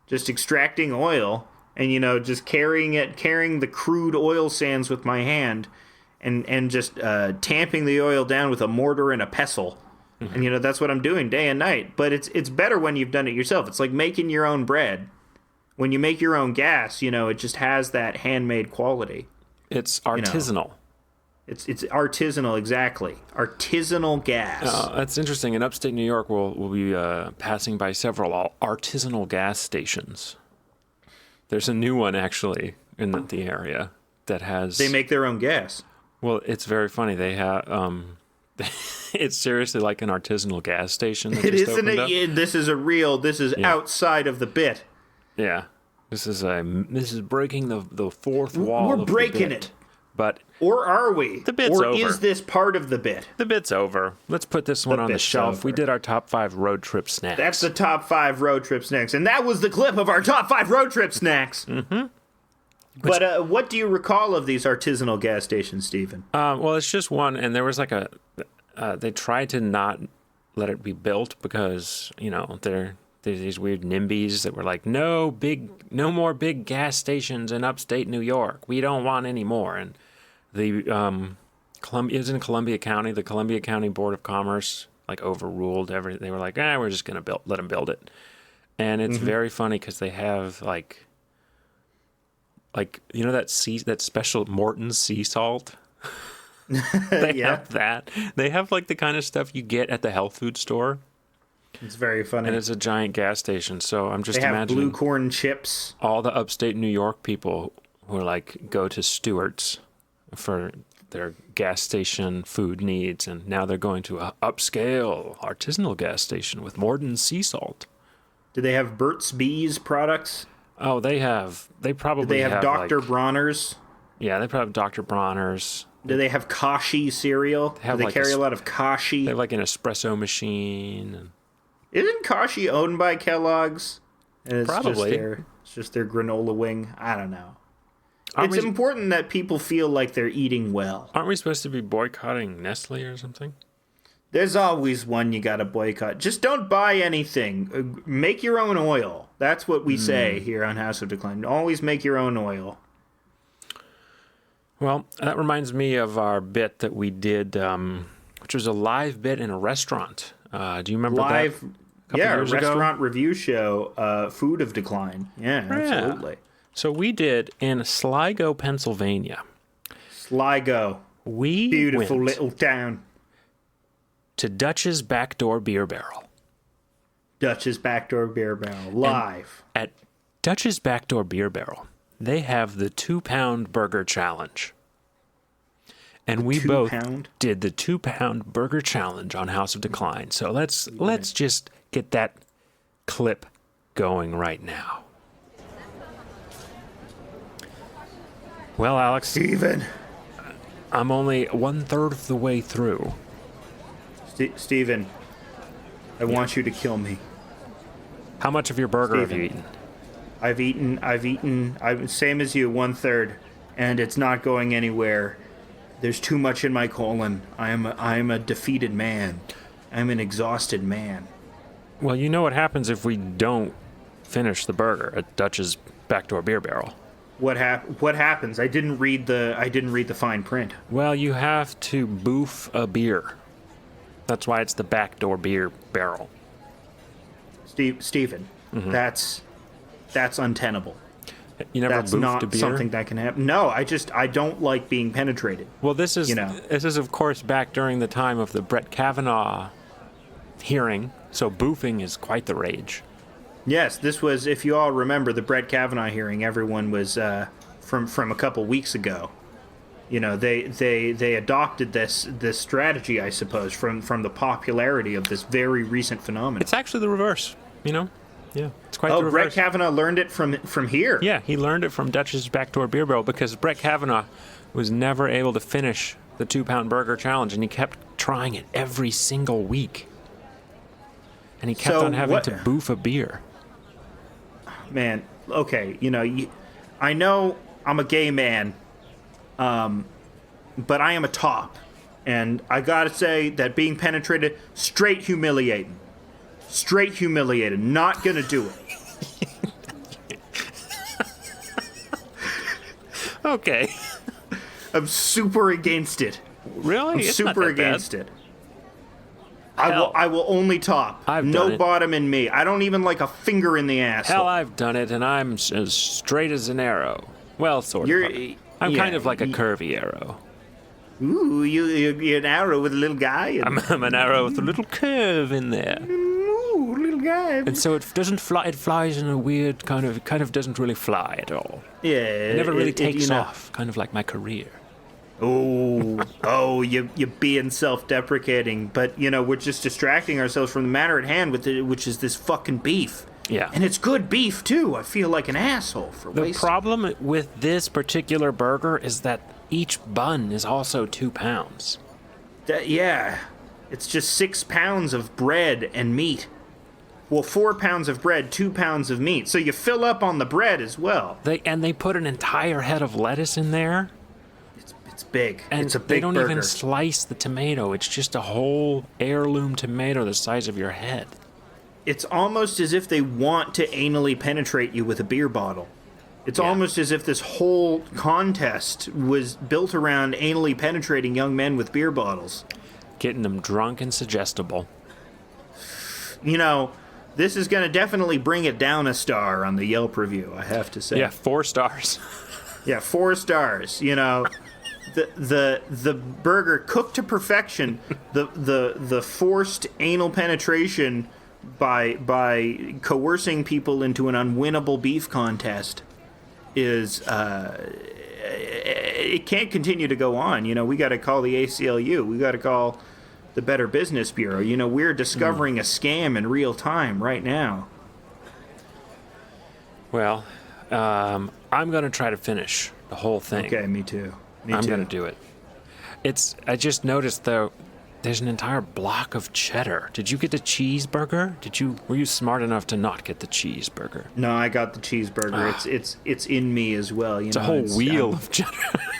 just extracting oil and, just carrying the crude oil sands with my hand and just tamping the oil down with a mortar and a pestle. Mm-hmm. And, that's what I'm doing day and night. But it's better when you've done it yourself. It's like making your own bread. When you make your own gas, it just has that handmade quality. It's artisanal. It's artisanal, exactly. Artisanal gas. That's interesting. In upstate New York, we'll be passing by several artisanal gas stations. There's a new one, actually, in the area that has... They make their own gas. Well, it's very funny. They have... it's seriously like an artisanal gas station. That just opened up. This is outside of the bit. Yeah. This is breaking the fourth wall. We're breaking it. But or are we? The bit's or over. Is this part of the bit? The bit's over. Let's put this one on the shelf. Over. We did our top 5 road trip snacks. That's the top 5 road trip snacks. And that was the clip of our top 5 road trip snacks. Mm-hmm. But what do you recall of these artisanal gas stations, Stephen? Well, it's just one. And there was they tried to not let it be built because, there's these weird NIMBYs that were like, no more big gas stations in upstate New York. We don't want any more. And it was in Columbia County. The Columbia County Board of Commerce overruled everything. They were like, we're just gonna let them build it. And it's very funny because they have that special Morton's sea salt. They have that. They have the kind of stuff you get at the health food store. It's very funny. And it's a giant gas station. So I'm just imagining blue corn chips. All the upstate New York people who are go to Stewart's for their gas station food needs, and now they're going to an upscale artisanal gas station with Morton's sea salt. Do they have Burt's Bees products? Oh, they have. They probably have Dr. Bronner's. Yeah, they probably have Dr. Bronner's. Do they have Kashi cereal? Do they carry a lot of Kashi? They have an espresso machine. Isn't Kashi owned by Kellogg's? And it's probably. It's just their granola wing. I don't know. It's important that people feel like they're eating well. Aren't we supposed to be boycotting Nestle or something? There's always one you gotta boycott. Just don't buy anything. Make your own oil. That's what we say here on House of Decline. Always make your own oil. Well, that reminds me of our bit that we did, which was a live bit in a restaurant. Do you remember that? Yeah, a restaurant review show, Food of Decline. Yeah, absolutely. So we did in Sligo, Pennsylvania. Sligo. Beautiful little town. To Dutch's Backdoor Beer Barrel. Dutch's Backdoor Beer Barrel. Live. And at Dutch's Backdoor Beer Barrel, they have the 2-pound burger challenge. And we both did the 2-pound burger challenge on House of Decline. So let's just get that clip going right now. Well, Alex. Steven. I'm only 1/3 of the way through. Steven, I want you to kill me. How much of your burger have you eaten? I've eaten, same as you, 1/3, and it's not going anywhere. There's too much in my colon. I am a defeated man. I'm an exhausted man. Well, you know what happens if we don't finish the burger at Dutch's Backdoor Beer Barrel. What happens? I didn't read the fine print. Well, you have to boof a beer. That's why it's the Backdoor Beer Barrel. Stephen, that's untenable. You never That's boofed not a beer? something that can happen. No, I don't like being penetrated. Well, this is of course back during the time of the Brett Kavanaugh hearing, so boofing is quite the rage. Yes, this was, if you all remember the Brett Kavanaugh hearing, everyone was from a couple weeks ago. You know, they adopted this strategy, I suppose, from the popularity of this very recent phenomenon. It's actually the reverse, you know? Yeah, it's quite the reverse. Brett Kavanaugh learned it from here. Yeah, he learned it from Dutch's Backdoor Beer Barrel because Brett Kavanaugh was never able to finish the 2-pound burger challenge, and he kept trying it every single week. And he kept on having to boof a beer. Man, okay, I know I'm a gay man, but I am a top, and I gotta say that being penetrated, straight humiliating. Not gonna do it. Okay. I'm super against it. Really? I'm It's super not that against bad. it. I will only top. I've no done it. bottom in me. I don't even like a finger in the ass. Hell, I've done it, and I'm as straight as an arrow. Well, sort of. I'm kind of like a curvy arrow. Ooh, you're an arrow with a little guy. I'm an arrow with a little curve in there. Ooh, little guy. And so it doesn't fly. It flies in a weird kind of. It kind of doesn't really fly at all. Yeah. It never really takes off. Kind of like my career. Oh, you're being self-deprecating, but we're just distracting ourselves from the matter at hand which is this fucking beef. Yeah. And it's good beef too. I feel like an asshole for wasting. The problem with this particular burger is that each bun is also 2 pounds. Yeah. It's just 6 pounds of bread and meat. Well, 4 pounds of bread, 2 pounds of meat. So you fill up on the bread as well. They put an entire head of lettuce in there. It's big. And it's a big they don't burger. even slice the tomato. It's just a whole heirloom tomato the size of your head. It's almost as if they want to anally penetrate you with a beer bottle. It's almost as if this whole contest was built around anally penetrating young men with beer bottles. Getting them drunk and suggestible. This is going to definitely bring it down a star on the Yelp review, I have to say. Yeah, 4 stars. Yeah, 4 stars. The burger cooked to perfection. The forced anal penetration by coercing people into an unwinnable beef contest is it can't continue to go on. We got to call the ACLU. We got to call the Better Business Bureau. We're discovering a scam in real time right now. Well, I'm going to try to finish the whole thing. Okay, me too. I'm going to do it. I just noticed, though, there's an entire block of cheddar. Did you get the cheeseburger? Were you smart enough to not get the cheeseburger? No, I got the cheeseburger. It's in me as well. It's a whole wheel of cheddar.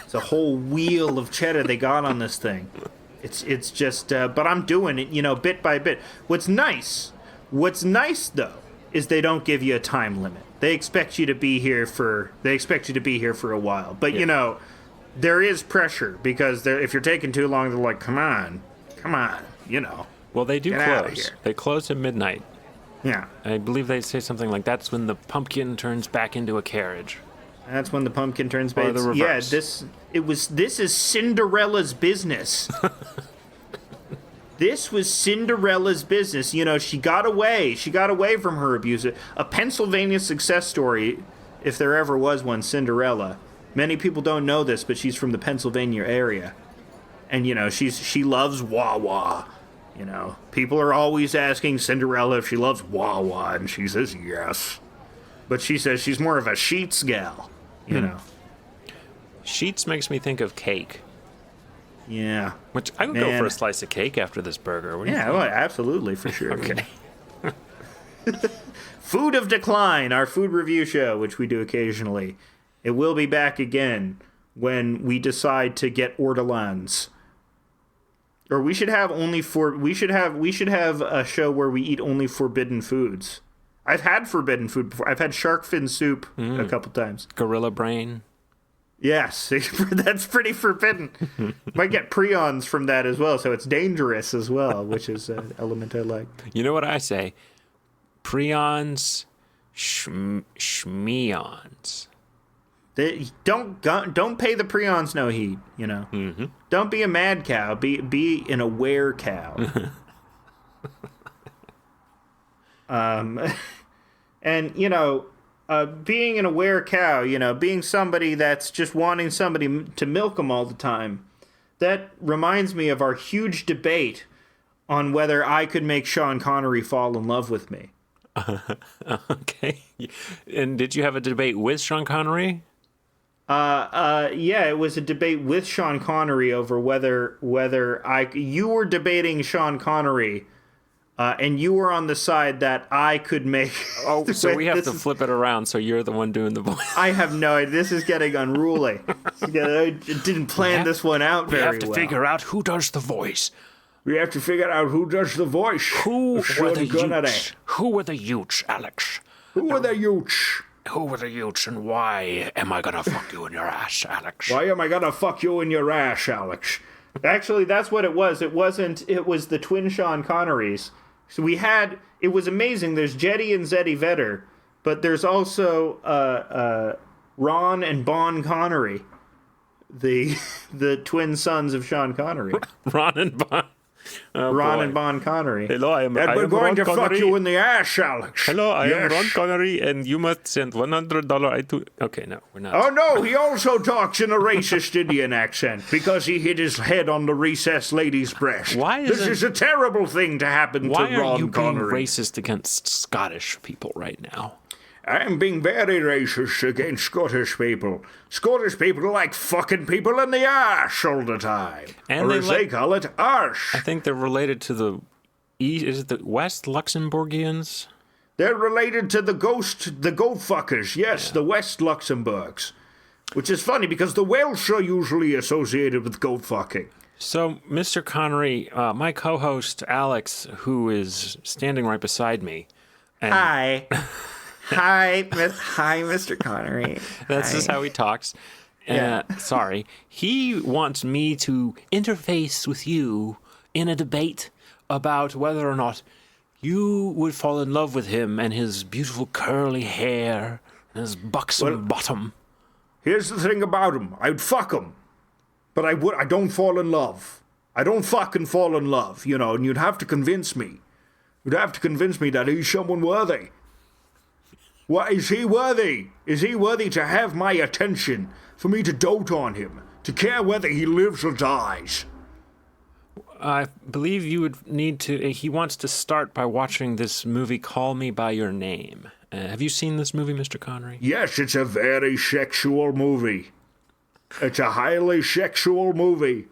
It's a whole wheel of cheddar they got on this thing. It's just, but I'm doing it, bit by bit. What's nice though, is they don't give you a time limit. They expect you to be here for a while. But there is pressure because if you're taking too long, they're like, come on, Well, they do Get outta close. here. They close at midnight. Yeah. I believe they say something like that's when the pumpkin turns back into a carriage. That's when the pumpkin turns Or back. the reverse. Yeah, this is Cinderella's business. This was Cinderella's business. She got away. She got away from her abuser. A Pennsylvania success story, if there ever was one, Cinderella. Many people don't know this, but she's from the Pennsylvania area. And, she loves Wawa. People are always asking Cinderella if she loves Wawa, and she says yes. But she says she's more of a Sheets gal, Sheets makes me think of cake. Yeah. Which I would go for a slice of cake after this burger. What do you think? Well, absolutely, for sure. Okay. Food of Decline, our food review show, which we do occasionally. It will be back again when we decide to get ortolans. Or we should have a show where we eat only forbidden foods. I've had forbidden food before. I've had shark fin soup a couple times. Gorilla brain. Yes, that's pretty forbidden. Might get prions from that as well, so it's dangerous as well, which is an element I like. You know what I say? Prions, schmeons. Don't pay the prions no heed, Mm-hmm. Don't be a mad cow. Be an aware cow. And being an aware cow, being somebody that's just wanting somebody to milk them all the time. That reminds me of our huge debate on whether I could make Sean Connery fall in love with me. Okay. And did you have a debate with Sean Connery? Yeah, it was a debate with Sean Connery over whether you were debating Sean Connery, and you were on the side that I could make. Oh, so we have to flip it around. So you're the one doing the voice. I have no idea. This is getting unruly. I didn't plan this one out very well. We have to figure out who does the voice. We have to figure out who does the voice. Who were the Utes? Who were the Utes, Alex? Who were the Utes? Who were the Utes, and why am I gonna fuck you in your ass, Alex? Why am I gonna fuck you in your ass, Alex? Actually, that's what it was. It was the twin Sean Connerys. So it was amazing. There's Jeddy and Zeddy Vedder, but there's also Ron and Bon Connery, the twin sons of Sean Connery. Ron and Bon. Oh, Ron boy. and Bon Connery. Hello, I am going Ron to Connery. fuck you in the ass, Alex. Hello, I am Yes. Ron Connery, and you must send $100. Okay, no, we're not. Oh, no, he also talks in a racist Indian accent because he hit his head on the recessed lady's breast. This is a terrible thing to happen to Why are Ron you Connery. being racist against Scottish people right now? I'm being very racist against Scottish people. Scottish people like fucking people in the arse all the time. And or they as they call it, arse. I think they're related to the is it the West Luxembourgians? They're related to the goat fuckers. Yes, the West Luxembourgs. Which is funny because the Welsh are usually associated with goat fucking. So, Mr. Connery, my co-host Alex, who is standing right beside me. And Hi. Hi, Mr. Connery. That's just how he talks. Sorry. He wants me to interface with you in a debate about whether or not you would fall in love with him and his beautiful curly hair and his buxom bottom. Here's the thing about him. I'd fuck him. But I don't fall in love. I don't fucking fall in love, and you'd have to convince me. You'd have to convince me that he's someone worthy. What, is he worthy? Is he worthy to have my attention? For me to dote on him? To care whether he lives or dies? I believe you would need to... He wants to start by watching this movie, Call Me By Your Name. Have you seen this movie, Mr. Connery? Yes, it's a very sexual movie. It's a highly sexual movie.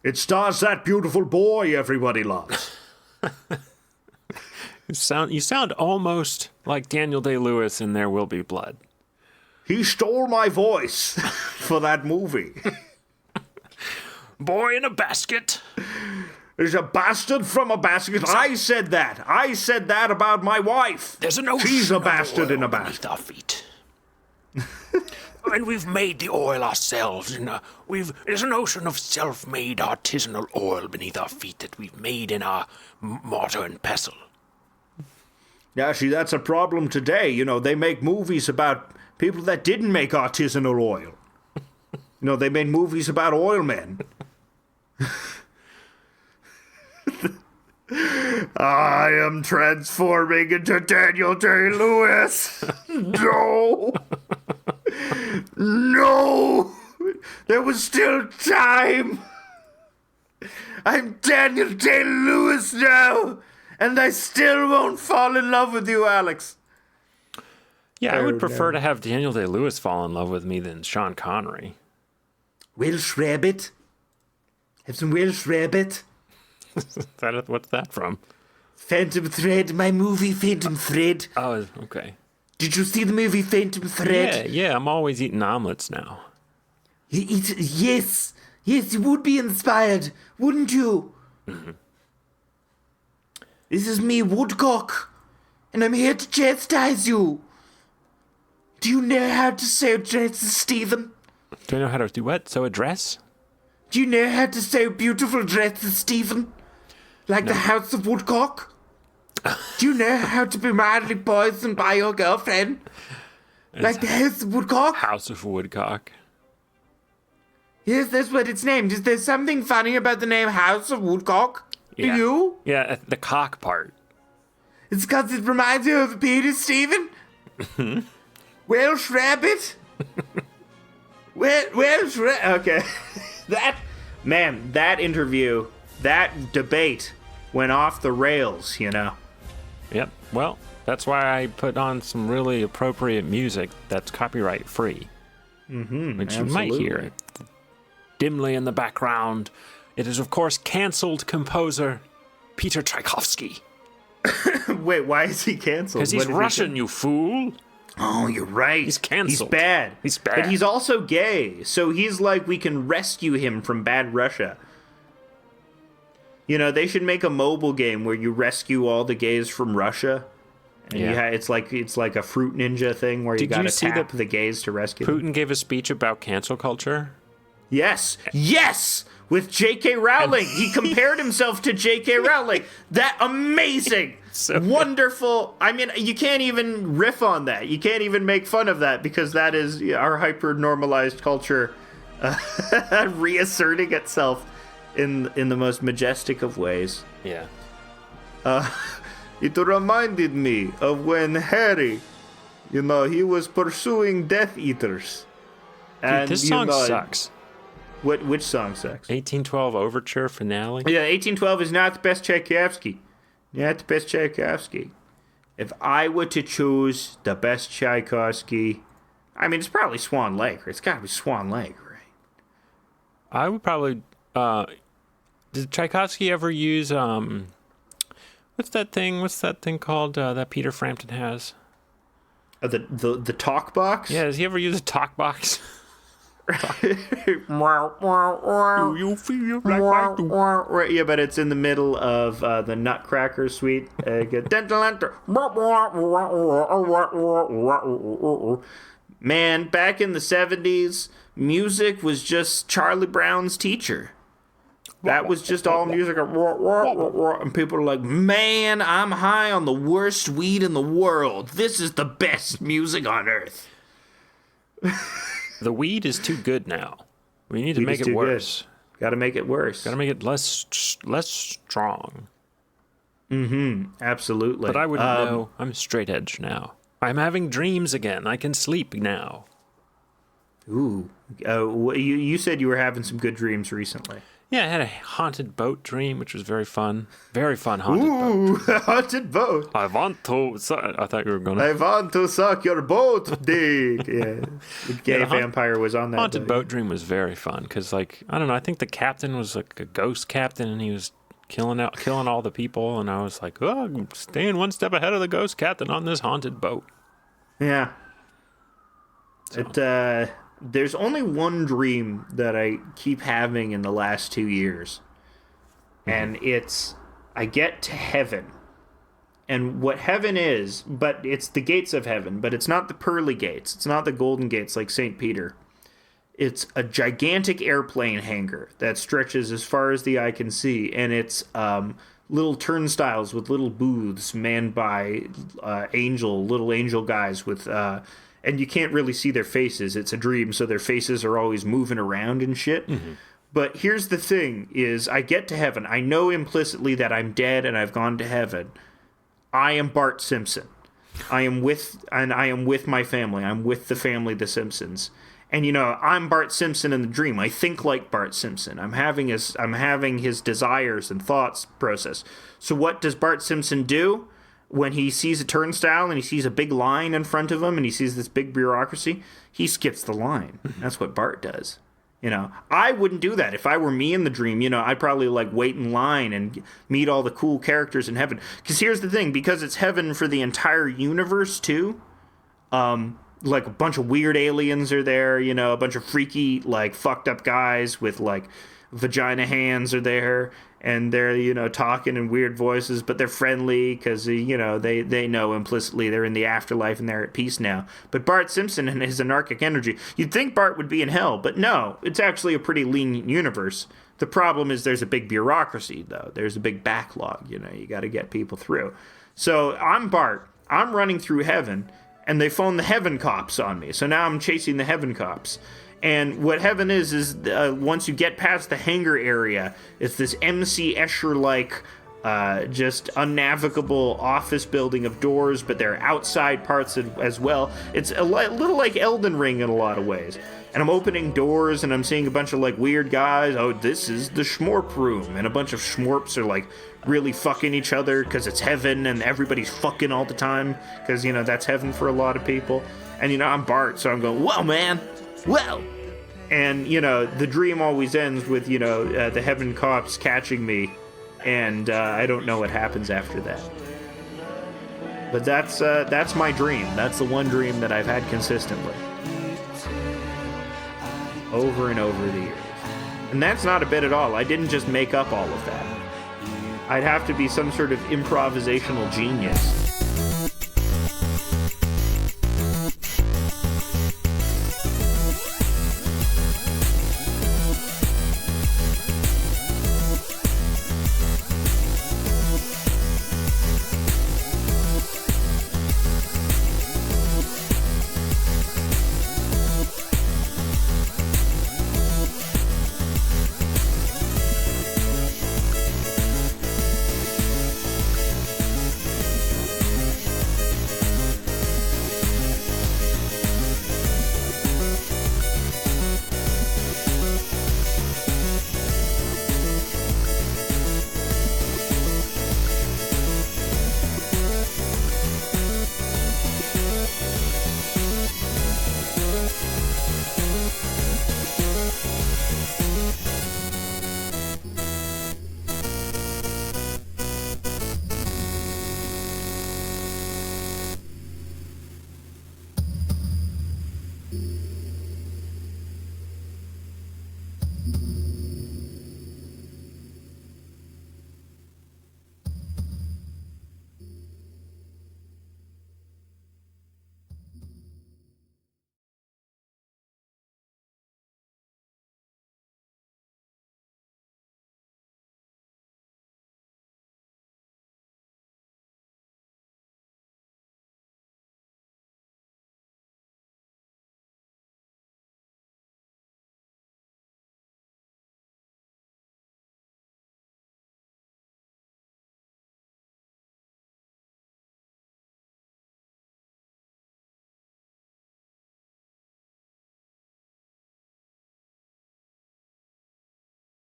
It stars that beautiful boy everybody loves. You sound almost like Daniel Day-Lewis in There Will Be Blood. He stole my voice for that movie. Boy in a basket. There's a bastard from a basket. I said that. I said that about my wife. There's an ocean. She's a bastard in a beneath basket. our feet. And we've made the oil ourselves. There's an ocean of self-made artisanal oil beneath our feet that we've made in our mortar and pestle. Yeah, see, that's a problem today. You know, they make movies about people that didn't make artisanal oil. You know, they made movies about oil men. I am transforming into Daniel Day-Lewis. No. No. There was still time. I'm Daniel Day-Lewis now. And I still won't fall in love with you, Alex. Yeah, I would prefer to have Daniel Day-Lewis fall in love with me than Sean Connery. Welsh rabbit. Have some Welsh rabbit. What's that from? Phantom Thread, my movie Phantom Thread. Oh, okay. Did you see the movie Phantom Thread? Yeah, I'm always eating omelets now. Yes, you would be inspired, wouldn't you? Mm-hmm. This is me, Woodcock, and I'm here to chastise you. Do you know how to sew dresses, Stephen? Do I know how to do what? Sew a dress? Do you know how to sew beautiful dresses, Stephen? Like the House of Woodcock? Do you know how to be mildly poisoned by your girlfriend? Like the House of Woodcock? House of Woodcock. Yes, that's what it's named. Is there something funny about the name House of Woodcock? Yeah. Do you? Yeah, the cock part. It's because it reminds you of a penis, Stephen? Welsh rabbit? Welsh rabbit? Okay. That interview, that debate went off the rails, you know? Yep. Well, that's why I put on some really appropriate music that's copyright free. Mm-hmm. Which absolutely. You might hear dimly in the background. It is, of course, canceled composer Peter Tchaikovsky. Wait, why is he canceled? Because he's Russian, you fool. Oh, you're right. He's canceled. He's bad. He's bad. But he's also gay, so he's like, we can rescue him from bad Russia. You know, they should make a mobile game where you rescue all the gays from Russia. And it's like a Fruit Ninja thing where you gotta tap the gays to rescue them. Putin gave a speech about cancel culture? Yes! With J.K. Rowling. He compared himself to J.K. Rowling. That amazing. So wonderful. I mean, you can't even riff on that. You can't even make fun of that because that is our hyper-normalized culture reasserting itself in the most majestic of ways. Yeah. It reminded me of when Harry, he was pursuing Death Eaters. Dude, this song sucks. Which song sucks? 1812 Overture Finale? Yeah, 1812 is not the best Tchaikovsky. Not the best Tchaikovsky. If I were to choose the best Tchaikovsky, I mean, it's probably Swan Lake. It's got to be Swan Lake, right? I would probably... did Tchaikovsky ever use... What's that thing called that Peter Frampton has? The talk box? Yeah, does he ever use a talk box? Do you feel like I do? Yeah, but it's in the middle of the Nutcracker suite. Man, back in the 70s, music was just Charlie Brown's teacher. That was just all music. And people are like, man, I'm high on the worst weed in the world. This is the best music on earth. The weed is too good now. We need to make it worse. Got to make it worse. Got to make it less strong. Mm-hmm. Absolutely. But I wouldn't know. I'm straight edge now. I'm having dreams again. I can sleep now. Ooh. You said you were having some good dreams recently. Yeah, I had a haunted boat dream, which was very fun. Very fun haunted boat. Ooh, haunted boat. I want to... I thought you were going to... I want to suck your boat dick. Yeah. The gay vampire was on that haunted boat dream was very fun, because, like, I don't know, I think the captain was, like, a ghost captain, and he was killing all the people, and I was like, oh, I'm staying one step ahead of the ghost captain on this haunted boat. Yeah. So. there's only one dream that I keep having in the last 2 years. And it's, I get to heaven. And what heaven is, but it's the gates of heaven, but it's not the pearly gates. It's not the golden gates like St. Peter. It's a gigantic airplane hangar that stretches as far as the eye can see. And it's little turnstiles with little booths manned by little angel guys with... and you can't really see their faces. It's a dream, so their faces are always moving around and shit. Mm-hmm. But here's the thing, is I get to heaven. I know implicitly that I'm dead and I've gone to heaven. I am Bart Simpson. I am with my family. I'm with the family, the Simpsons. And, you know, I'm Bart Simpson in the dream. I think like Bart Simpson. I'm having his desires and thoughts process. So what does Bart Simpson do when he sees a turnstile and he sees a big line in front of him and he sees this big bureaucracy? He skips the line. That's what Bart does. You know, I wouldn't do that. If I were me in the dream, you know, I'd probably like wait in line and meet all the cool characters in heaven. Because here's the thing, because it's heaven for the entire universe too, like a bunch of weird aliens are there, you know, a bunch of freaky, like fucked up guys with like vagina hands are there. And they're, you know, talking in weird voices, but they're friendly because, you know, they know implicitly they're in the afterlife and they're at peace now. But Bart Simpson and his anarchic energy, you'd think Bart would be in hell, but no, it's actually a pretty lenient universe. The problem is there's a big bureaucracy, though. There's a big backlog, you know, you got to get people through. So I'm Bart. I'm running through heaven, and they phone the heaven cops on me. So now I'm chasing the heaven cops. And what heaven is once you get past the hangar area, it's this MC Escher-like, just unnavigable office building of doors, but there are outside parts as well. It's a little like Elden Ring in a lot of ways. And I'm opening doors, and I'm seeing a bunch of, like, weird guys. Oh, this is the schmorp room. And a bunch of schmorps are, like, really fucking each other because it's heaven, and everybody's fucking all the time because, you know, that's heaven for a lot of people. And, you know, I'm Bart, so I'm going, whoa, man, whoa. And, you know, the dream always ends with, you know, the heaven cops catching me, and I don't know what happens after that. But that's my dream. That's the one dream that I've had consistently. Over and over the years. And that's not a bit at all. I didn't just make up all of that. I'd have to be some sort of improvisational genius